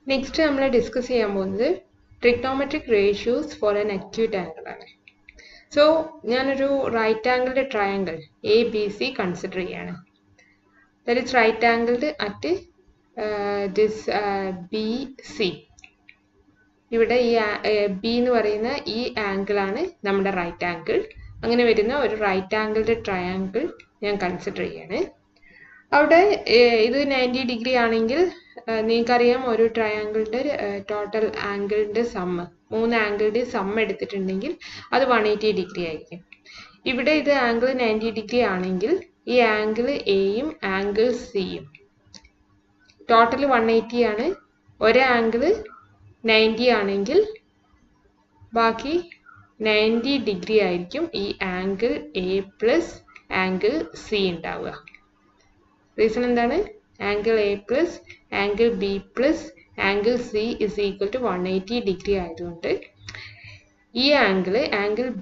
Next നമ്മൾ discuss ചെയ്യാൻ പോകുന്നത് trigonometric ratios for an acute angle ആണ്. സോ ഞാനൊരു right angled triangle ABC consider ചെയ്യാണ്. That is right angled at this BC. ഇവിടെ ഈ B എന്ന് പറയുന്ന ഈ ആംഗിളാണ് നമ്മുടെ റൈറ്റ് ആംഗിൾ. അങ്ങനെ വരുന്ന ഒരു റൈറ്റ് ആംഗിൾഡ് ട്രയാങ്കിൾ ഞാൻ കൺസിഡർ ചെയ്യാണ്. അവിടെ ഇത് 90 ഡിഗ്രി ആണെങ്കിൽ നിങ്ങൾക്കറിയാം ഒരു ട്രയാങ്കിളിൻ്റെ ടോട്ടൽ ആംഗിളിൻ്റെ സമ്മ് 3 ആംഗിളിൻ്റെ സമ്മ് എടുത്തിട്ടുണ്ടെങ്കിൽ അത് 180 ഡിഗ്രി ആയിരിക്കും. ഇവിടെ ഇത് ആംഗിൾ 90 ഡിഗ്രി ആണെങ്കിൽ ഈ ആംഗിൾ എയും ആംഗിൾ സിയും ടോട്ടൽ 180 ആണ്. ഒരു ആംഗിൾ 90 ആണെങ്കിൽ ബാക്കി 90 ഡിഗ്രി ആയിരിക്കും ഈ angle A plus angle C ഉണ്ടാവുക. റീസൺ എന്താണ്? Angle A plus angle B plus angle C is equal to 180 degree ആയതുകൊണ്ട് ഈ ആംഗിൾ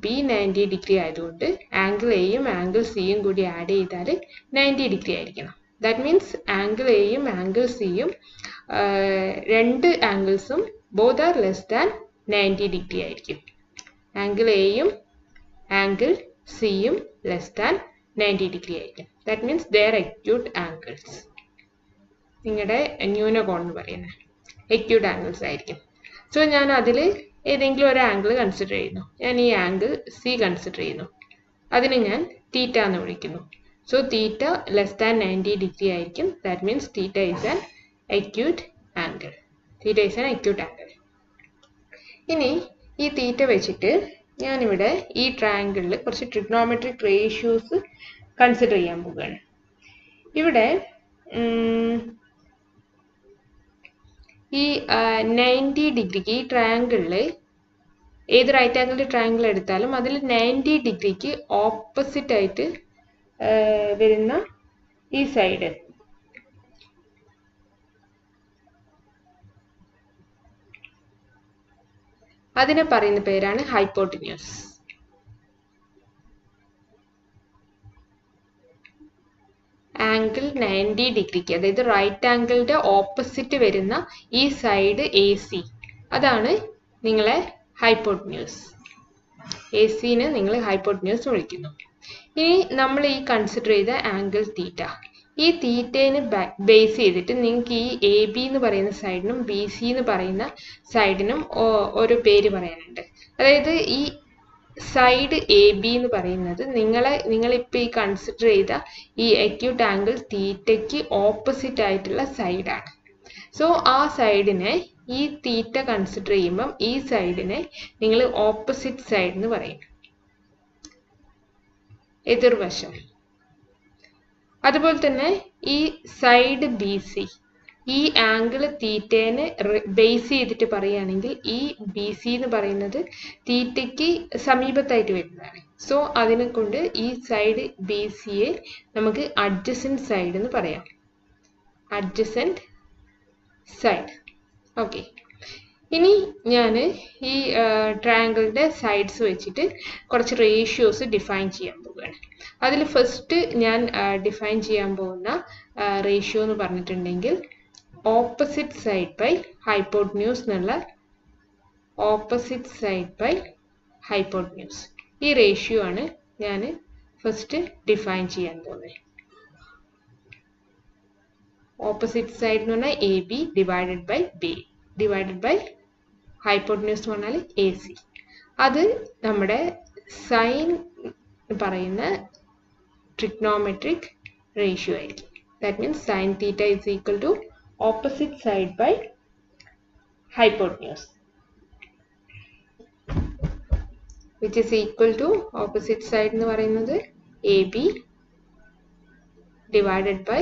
ബി 90 ഡിഗ്രി ആയതുകൊണ്ട് ആംഗിൾ എയും ആംഗിൾ സിയും കൂടി ആഡ് ചെയ്താൽ 90 ഡിഗ്രി ആയിരിക്കണം. ദാറ്റ് മീൻസ് ആംഗിൾ എയും ആംഗിൾ സിയും രണ്ട് ആംഗിൾസും both are less than 90 degree ആയിരിക്കും. ആംഗിൾ എയും ആംഗിൾ സിയും ലെസ് ദാൻ 90 ഡിഗ്രി ആയിരിക്കും. That means they're acute angles. നിങ്ങളുടെ ന്യൂനകോൺ എന്ന് പറയുന്നത് അക്യൂട്ട് ആംഗിൾസ് ആയിരിക്കും. സോ ഞാൻ അതിൽ ഏതെങ്കിലും ഒരു ആംഗിൾ കൺസിഡർ ചെയ്യുന്നു. ഞാൻ ഈ ആംഗിൾ സി കൺസിഡർ ചെയ്യുന്നു. അതിന് ഞാൻ തീറ്റ എന്ന് വിളിക്കുന്നു. So theta less than 90 degree ആയിരിക്കും. That means theta is an acute angle. Theta is an acute angle. ഇനി ഈ തീറ്റ വെച്ചിട്ട് ഞാനിവിടെ ഈ ട്രയാങ്കിളിൽ കുറച്ച് ട്രിഗ്നോമെട്രിക് റേഷ്യോസ് കൺസിഡർ ചെയ്യാൻ പോവുകയാണ്. ഇവിടെ ഈ 90 ഡിഗ്രിക്ക് ഈ ട്രയാങ്കിളിൽ ഏത് റൈറ്റ് ആംഗിളിൻ്റെ ട്രയാങ്കിൾ എടുത്താലും അതിൽ 90 ഡിഗ്രിക്ക് ഓപ്പോസിറ്റ് ആയിട്ട് വരുന്ന ഈ സൈഡ് അതിനെ പറയുന്ന പേരാണ് ഹൈപ്പോട്ടിന്യൂസ്. ആംഗിൾ 90 ഡിഗ്രിക്ക് അതായത് റൈറ്റ് ആംഗിളിൻ്റെ ഓപ്പോസിറ്റ് വരുന്ന ഈ സൈഡ് AC അതാണ് നിങ്ങളെ ഹൈപ്പോട്ടിന്യൂസ്. AC-നെ നിങ്ങൾ ഹൈപ്പോട്ടിന്യൂസ് വിളിക്കുന്നു. ഇനി നമ്മൾ ഈ കൺസിഡർ ചെയ്ത ആംഗിൾ തീറ്റ, ഈ തീറ്റേനെ ബേസ് ചെയ്തിട്ട് നിങ്ങൾക്ക് ഈ AB എന്ന് പറയുന്ന സൈഡിനും BC എന്ന് പറയുന്ന സൈഡിനും ഒരു പേര് പറയാനുണ്ട്. അതായത് ഈ സൈഡ് AB എന്ന് പറയുന്നത് നിങ്ങളിപ്പോൾ ഈ കൺസിഡർ ചെയ്ത ഈ അക്യൂട്ട് ആംഗിൾ തീറ്റയ്ക്ക് ഓപ്പോസിറ്റ് ആയിട്ടുള്ള സൈഡാണ്. സോ ആ സൈഡിനെ ഈ തീറ്റ കൺസിഡർ ചെയ്യുമ്പം ഈ സൈഡിനെ നിങ്ങൾ ഓപ്പോസിറ്റ് സൈഡ് എന്ന് പറയും, എതിർവശം. അതുപോലെ തന്നെ ഈ സൈഡ് BC, ഈ ആംഗിൾ തീറ്റേനെ ബേസ് ചെയ്തിട്ട് പറയുകയാണെങ്കിൽ ഈ BC എന്ന് പറയുന്നത് തീറ്റയ്ക്ക് സമീപത്തായിട്ട് വരുന്നതാണ്. സോ അതിനെ കൊണ്ട് ഈ സൈഡ് BCയെ നമുക്ക് അഡ്ജസൻറ്റ് സൈഡ് എന്ന് പറയാം. Adjacent side. ഓക്കെ. ഇനി ഞാൻ ഈ ട്രയാങ്കിളിൻ്റെ സൈഡ്സ് വെച്ചിട്ട് കുറച്ച് റേഷ്യോസ് ഡിഫൈൻ ചെയ്യാൻ പോവുകയാണ്. അതിൽ ഫസ്റ്റ് ഞാൻ ഡിഫൈൻ ചെയ്യാൻ പോകുന്ന റേഷ്യോ എന്ന് പറഞ്ഞിട്ടുണ്ടെങ്കിൽ ഓപ്പോസിറ്റ് സൈഡ് ബൈ ഹൈപ്പോട്ടിന്യൂസ് എന്നുള്ള ഓപ്പോസിറ്റ് സൈഡ് ബൈ ഹൈപ്പോട്ടിന്യൂസ്. ഈ റേഷ്യോ ആണ് ഞാൻ ഫസ്റ്റ് ഡിഫൈൻ ചെയ്യാൻ പോകുന്നത്. ഓപ്പോസിറ്റ് സൈഡ് എന്ന് പറഞ്ഞാൽ AB divided by B divided by hypotenuse എന്ന് പറഞ്ഞാൽ AC. അത് നമ്മുടെ സൈൻ പറയുന്ന ട്രിഗ്നോമെട്രിക് റേഷ്യോ ആയിരിക്കും. That means sine theta is equal to opposite side by hypotenuse, which is equal to opposite side എന്ന് പറയുന്നത് AB divided by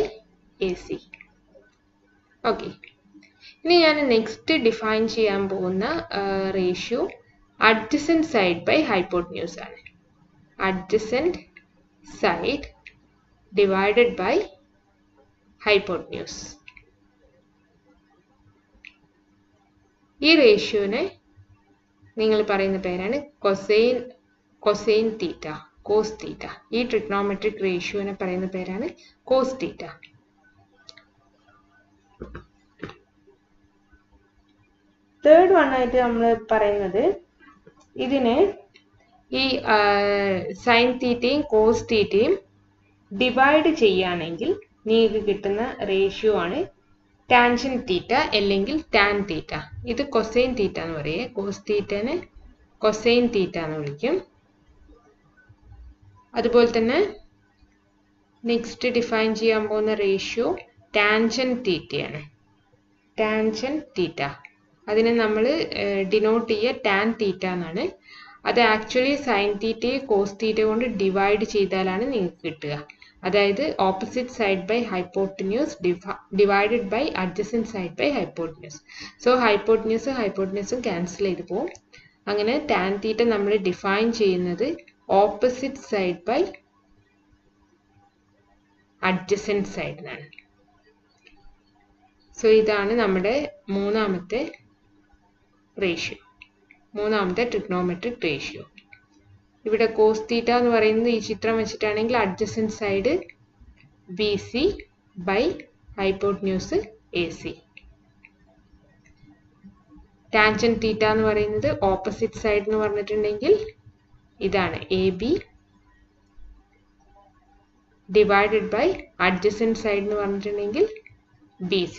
AC. Okay. ഇനി ഞാൻ നെക്സ്റ്റ് ഡിഫൈൻ ചെയ്യാൻ പോകുന്ന ratio adjacent side by hypotenuse ആണ്. Adjacent side divided by hypotenuse. ഈ റേഷ്യോനെ നിങ്ങൾ പറയുന്ന പേരാണ് കൊസൈൻ തീറ്റ, കോസ് തീറ്റ. ഈ ട്രിഗ്നോമെട്രിക് റേഷ്യോനെ പറയുന്ന പേരാണ് കോസ് തീറ്റ. തേർഡ് വൺ ആയിട്ട് നമ്മൾ പറയുന്നത് ഇതിനെ ഈ സൈൻ തീറ്റയും കോസ് തീറ്റയും ഡിവൈഡ് ചെയ്യുകയാണെങ്കിൽ നിങ്ങൾക്ക് കിട്ടുന്ന റേഷ്യോ ആണ് ടാൻജൻ തീറ്റ അല്ലെങ്കിൽ ടാൻ തീറ്റ. ഇത് കൊസൈൻ തീറ്റ എന്ന് പറയേ. കോസ് തീറ്റനെ കൊസൈൻ തീറ്റ എന്ന് വിളിക്കും. അതുപോലെ തന്നെ നെക്സ്റ്റ് ഡിഫൈൻ ചെയ്യാൻ പോകുന്ന റേഷ്യോ ടാൻജൻ തീറ്റയാണ്. ടാൻജൻ തീറ്റ അതിനെ നമ്മൾ ഡിനോട്ട് ചെയ്യുക ടാൻ തീറ്റ എന്നാണ്. അത് ആക്ച്വലി സൈൻ തീറ്റയെ കോസ് തീറ്റ കൊണ്ട് ഡിവൈഡ് ചെയ്താലാണ് നിങ്ങൾക്ക് കിട്ടുക. അതായത് opposite side by hypotenuse divided by adjacent side by hypotenuse. So ഹൈപ്പോട്ടന്യൂസും ക്യാൻസൽ ചെയ്ത് പോകും. അങ്ങനെ ടാൻ തീറ്റ നമ്മൾ ഡിഫൈൻ ചെയ്യുന്നത് ഓപ്പോസിറ്റ് സൈഡ് ബൈ അഡ്ജസൻറ്റ് സൈഡിനാണ്. സോ ഇതാണ് നമ്മുടെ മൂന്നാമത്തെ റേഷ്യോ, മൂന്നാമത്തെ ട്രിഗ്നോമെട്രിക് റേഷ്യോ. ഇവിടെ കോസ് തീറ്റ എന്ന് പറയുന്നത് ഈ ചിത്രം വെച്ചിട്ടാണെങ്കിൽ adjacent side BC by hypotenuse AC. Tangent theta എന്ന് പറയുന്നത് ഓപ്പോസിറ്റ് സൈഡ് എന്ന് പറഞ്ഞിട്ടുണ്ടെങ്കിൽ ഇതാണ് AB divided by adjacent side എന്ന് പറഞ്ഞിട്ടുണ്ടെങ്കിൽ BC.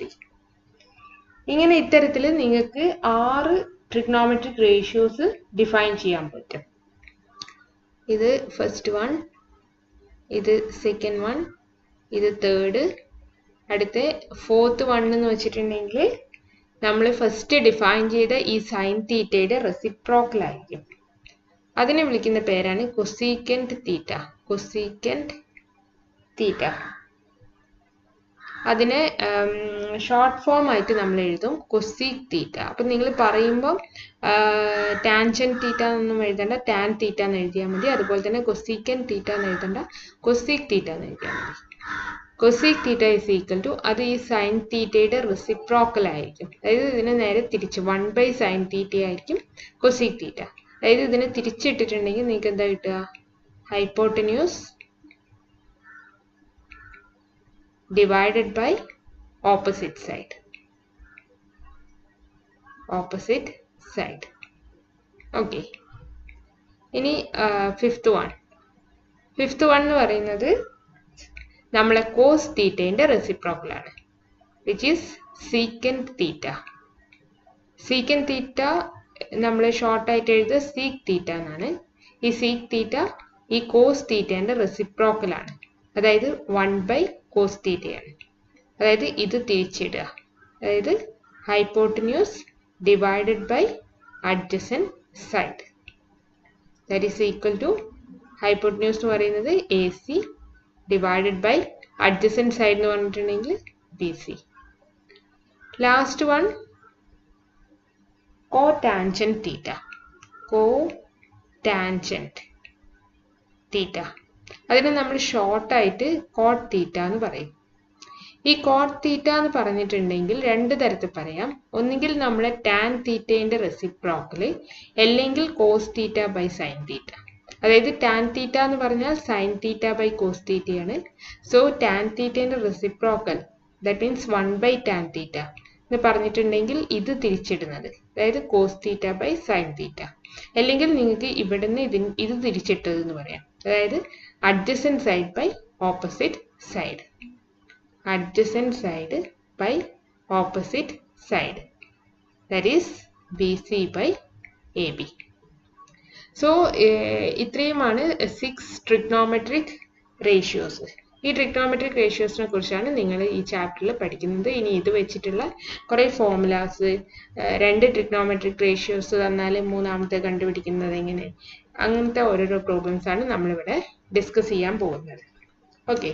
ഇങ്ങനെ ഇത്തരത്തിൽ നിങ്ങൾക്ക് 6 ട്രിഗ്നോമെട്രിക് റേഷ്യോസ് ഡിഫൈൻ ചെയ്യാൻ പറ്റും. ഇത് ഫസ്റ്റ് വൺ, ഇത് സെക്കൻഡ് വൺ, ഇത് തേർഡ്. അടുത്ത ഫോർത്ത് വൺ എന്ന് വെച്ചിട്ടുണ്ടെങ്കിൽ നമ്മൾ ഫസ്റ്റ് ഡിഫൈൻ ചെയ്ത ഈ സൈൻ തീറ്റയുടെ റെസിപ്രോക്കൽ ആയിരിക്കും. അതിനെ വിളിക്കുന്ന പേരാണ് കൊസീക്കൻറ്റ് തീറ്റ. കൊസീക്കൻറ്റ് തീറ്റ അതിനെ ഷോർട്ട് ഫോം ആയിട്ട് നമ്മൾ എഴുതും കൊസീക് തീറ്റ. അപ്പം നിങ്ങൾ പറയുമ്പോൾ ടാൻജൻ തീറ്റ എന്നൊന്നും എഴുതണ്ട, ടാൻ തീറ്റ എന്ന് എഴുതിയാൽ മതി. അതുപോലെ തന്നെ കൊസീക്കൻ തീറ്റ എന്ന് എഴുതണ്ട, കൊസീക് തീറ്റ എന്ന് എഴുതിയാൽ മതി. Cosec theta is equal to അത് ഈ സൈൻ തീറ്റയുടെ റെസിപ്രോക്കൽ ആയിരിക്കും. അതായത് ഇതിനെ നേരെ തിരിച്ച് 1 സൈൻ തീറ്റ ആയിരിക്കും കൊസീക് തീറ്റ. അതായത് ഇതിനെ തിരിച്ചിട്ടിട്ടുണ്ടെങ്കിൽ നിങ്ങൾക്ക് എന്താ കിട്ടുക? Hypotenuse divided by opposite side. Okay. ഇനി ഫിഫ്ത്ത് വൺ എന്ന് പറയുന്നത് നമ്മളെ കോസ് തീറ്റയുടെ റെസിപ്രോക്കൽ ആണ്, വിച്ച് ഈസ് സീക്കൻറ്റ് തീറ്റ. സീക്കൻറ്റ് തീറ്റ നമ്മൾ ഷോർട്ടായിട്ട് എഴുതുക സീക്ക് തീറ്റ എന്നാണ്. ഈ സീക്ക് തീറ്റ ഈ കോസ് തീറ്റയുടെ റെസിപ്രോക്കൽ ആണ്. അതായത് 1 കോസ് തീറ്റയാണ്. അതായത് ഇത് തിരിച്ചിടുക. അതായത് hypotenuse divided by adjacent side. That is equal to hypotenuse എന്ന് പറയുന്നത് AC divided by adjacent side എന്ന് പറഞ്ഞിട്ടുണ്ടെങ്കിൽ BC. Last one cotangent theta. Cotangent theta അതിനെ നമ്മൾ ഷോർട്ടായിട്ട് കോട്ട് തീറ്റ എന്ന് പറയും. ഈ കോട്ട് തീറ്റ എന്ന് പറഞ്ഞിട്ടുണ്ടെങ്കിൽ 2 തരത്തിൽ പറയാം. ഒന്നുകിൽ നമ്മളെ ടാൻ തീറ്റയുടെ റെസിപ്രോക്കൽ, അല്ലെങ്കിൽ cos theta by sine theta. അതായത് ടാൻ തീറ്റ എന്ന് പറഞ്ഞാൽ സൈൻ തീറ്റ ബൈ കോസ് തീറ്റയാണ്. സോ ടാൻ തീറ്റയുടെ reciprocal that means 1 tan theta എന്ന് പറഞ്ഞിട്ടുണ്ടെങ്കിൽ ഇത് തിരിച്ചിടുന്നത്, അതായത് cos theta by sine theta. അല്ലെങ്കിൽ നിങ്ങൾക്ക് ഇവിടുന്ന് ഇത് തിരിച്ചിട്ടത് എന്ന് പറയാം. അതായത് adjacent side by opposite side. Adjacent side by opposite side. That is BC by AB. So, ഇത്രയുമാണ് 6 trigonometric ratios. ഈ ട്രിഗ്നോമെട്രിക് റേഷ്യോസിനെ കുറിച്ചാണ് നിങ്ങൾ ഈ ചാപ്റ്ററിൽ പഠിക്കുന്നത്. ഇനി ഇത് വെച്ചിട്ടുള്ള കുറേ ഫോർമുലാസ്, 2 ട്രിഗ്നോമെട്രിക് റേഷ്യോസ് തന്നാൽ മൂന്നാമത്തെ കണ്ടുപിടിക്കുന്നത് എങ്ങനെ, അങ്ങനത്തെ ഓരോരോ പ്രോബ്ലംസ് ആണ് നമ്മളിവിടെ ഡിസ്കസ് ചെയ്യാൻ പോകുന്നത്. ഓക്കെ.